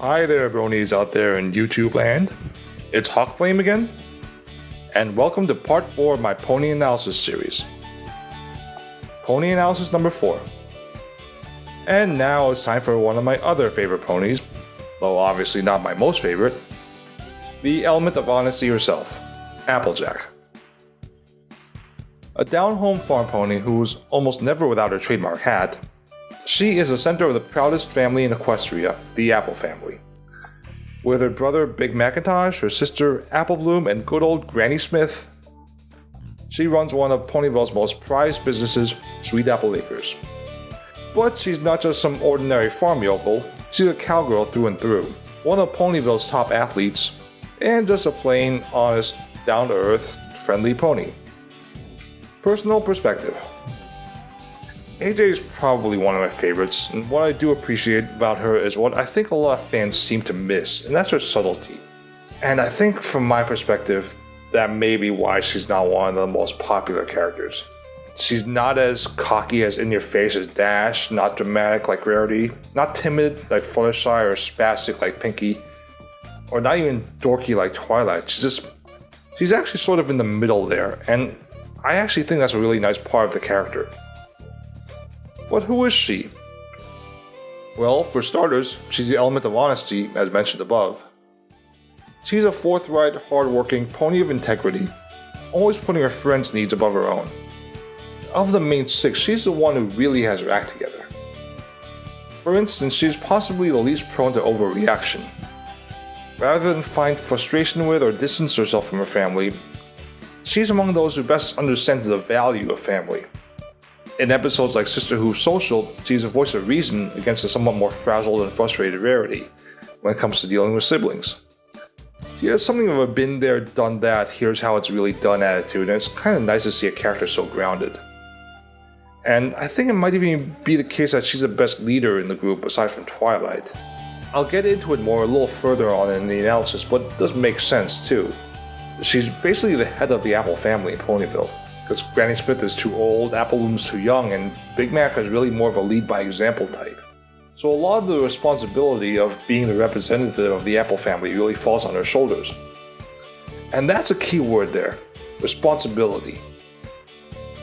Hi there, bronies out there in YouTube land. It's Hawkflame again, and welcome to part 4 of my pony analysis series. Pony analysis number 4. And now it's time for one of my other favorite ponies, though obviously not my most favorite, the element of honesty herself, Applejack. A down-home farm pony who's almost never without her trademark hat, she is the center of the proudest family in Equestria, the Apple family. With her brother Big Macintosh, her sister Apple Bloom, and good old Granny Smith, she runs one of Ponyville's most prized businesses, Sweet Apple Acres. But she's not just some ordinary farm yokel, she's a cowgirl through and through, one of Ponyville's top athletes, and just a plain, honest, down-to-earth, friendly pony. Personal perspective. AJ is probably one of my favorites, and what I do appreciate about her is what I think a lot of fans seem to miss, and that's her subtlety. And I think from my perspective, that may be why she's not one of the most popular characters. She's not as cocky as in-your-face as Dash, not dramatic like Rarity, not timid like Fluttershy or spastic like Pinky, or not even dorky like Twilight. She's actually sort of in the middle there, and I actually think that's a really nice part of the character. But who is she? Well, for starters, she's the element of honesty, as mentioned above. She's a forthright, hardworking pony of integrity, always putting her friends' needs above her own. Of the main 6, she's the one who really has her act together. For instance, she's possibly the least prone to overreaction. Rather than find frustration with or distance herself from her family, she's among those who best understands the value of family. In episodes like Sister Who's Social, she's a voice of reason against a somewhat more frazzled and frustrated Rarity when it comes to dealing with siblings. She has something of a been there, done that, here's how it's really done attitude, and it's kind of nice to see a character so grounded. And I think it might even be the case that she's the best leader in the group aside from Twilight. I'll get into it more a little further on in the analysis, but it does make sense too. She's basically the head of the Apple family in Ponyville, because Granny Smith is too old, Apple Bloom's too young, and Big Mac is really more of a lead-by-example type. So a lot of the responsibility of being the representative of the Apple family really falls on her shoulders. And that's a key word there, responsibility.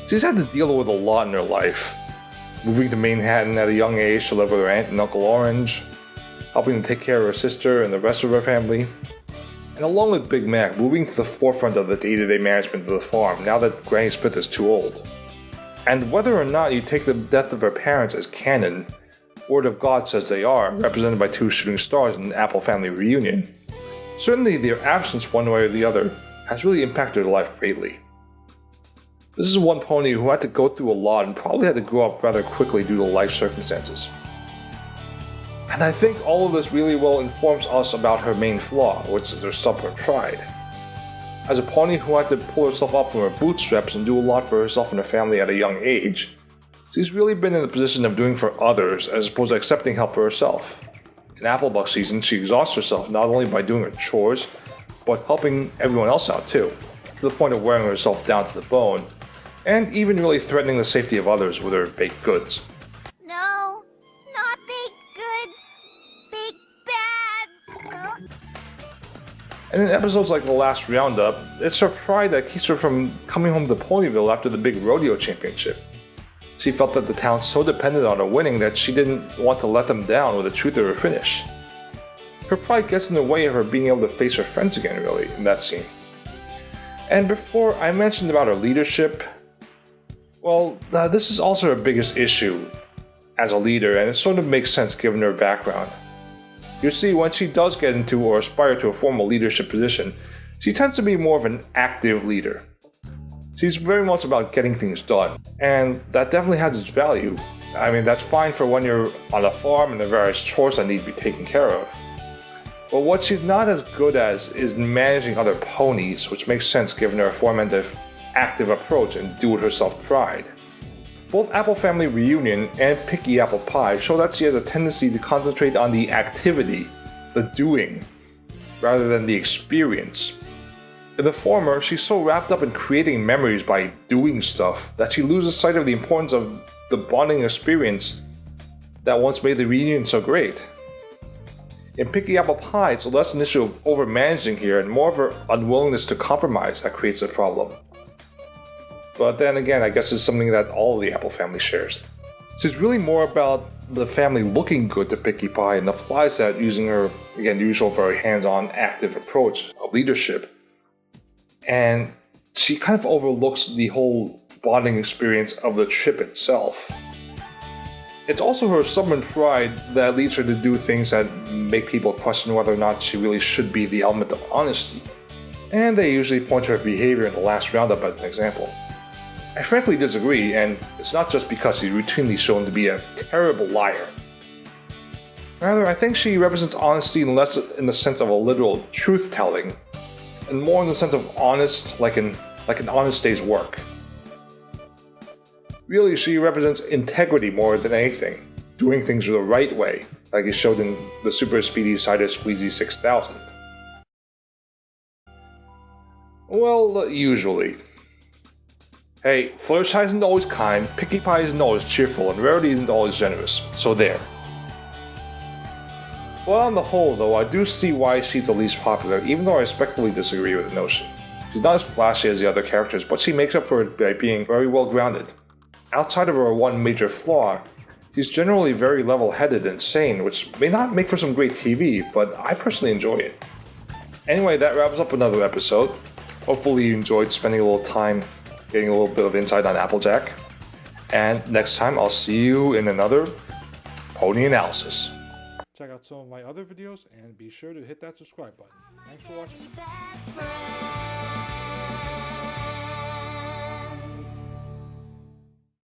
She's had to deal with a lot in her life, moving to Manhattan at a young age to live with her aunt and Uncle Orange, helping to take care of her sister and the rest of her family, and along with Big Mac, moving to the forefront of the day-to-day management of the farm now that Granny Smith is too old. And whether or not you take the death of her parents as canon, Word of God says they are, represented by 2 shooting stars in the Apple family reunion, certainly their absence one way or the other has really impacted her life greatly. This is one pony who had to go through a lot and probably had to grow up rather quickly due to life circumstances. And I think all of this really well informs us about her main flaw, which is her stubborn pride. As a pony who had to pull herself up from her bootstraps and do a lot for herself and her family at a young age, she's really been in the position of doing for others as opposed to accepting help for herself. In Applebuck season, she exhausts herself not only by doing her chores, but helping everyone else out too, to the point of wearing herself down to the bone, and even really threatening the safety of others with her baked goods. No, not baked good, baked bad. And in episodes like the last roundup, it's her pride that keeps her from coming home to Ponyville after the big rodeo championship. She felt that the town so depended on her winning that she didn't want to let them down with the truth of her finish. Her pride gets in the way of her being able to face her friends again, really, in that scene. And before I mentioned about her leadership, well, this is also her biggest issue as a leader, and it sort of makes sense given her background. You see, when she does get into or aspire to a formal leadership position, she tends to be more of an active leader. She's very much about getting things done, and that definitely has its value. I mean, that's fine for when you're on a farm and the various chores that need to be taken care of. But what she's not as good as is managing other ponies, which makes sense given her aforementioned active approach and do-it-herself pride. Both Apple Family Reunion and Picky Apple Pie show that she has a tendency to concentrate on the activity, the doing, rather than the experience. In the former, she's so wrapped up in creating memories by doing stuff that she loses sight of the importance of the bonding experience that once made the reunion so great. In Picky Apple Pie, it's less an issue of overmanaging here and more of her unwillingness to compromise that creates a problem. But then again, I guess it's something that all of the Apple family shares. So it's really more about the family looking good to Picky Pie and applies that using her, again, usual very hands-on, active approach of leadership. And she kind of overlooks the whole bonding experience of the trip itself. It's also her stubborn pride that leads her to do things that make people question whether or not she really should be the element of honesty. And they usually point to her behavior in the last roundup as an example. I frankly disagree, and it's not just because she's routinely shown to be a terrible liar. Rather, I think she represents honesty less in the sense of a literal truth-telling, and more in the sense of honest, like an honest day's work. Really, she represents integrity more than anything, doing things the right way, like is showed in the super speedy Cider Squeezy 6000. Well, usually. Hey, Fluttershy isn't always kind, Picky Pie isn't always cheerful, and Rarity isn't always generous, so there. But on the whole, though, I do see why she's the least popular, even though I respectfully disagree with the notion. She's not as flashy as the other characters, but she makes up for it by being very well grounded. Outside of her one major flaw, she's generally very level-headed and sane, which may not make for some great TV, but I personally enjoy it. Anyway, that wraps up another episode. Hopefully you enjoyed spending a little time getting a little bit of insight on Applejack. And next time I'll see you in another Pony Analysis. Check out some of my other videos and be sure to hit that subscribe button. Thanks for watching.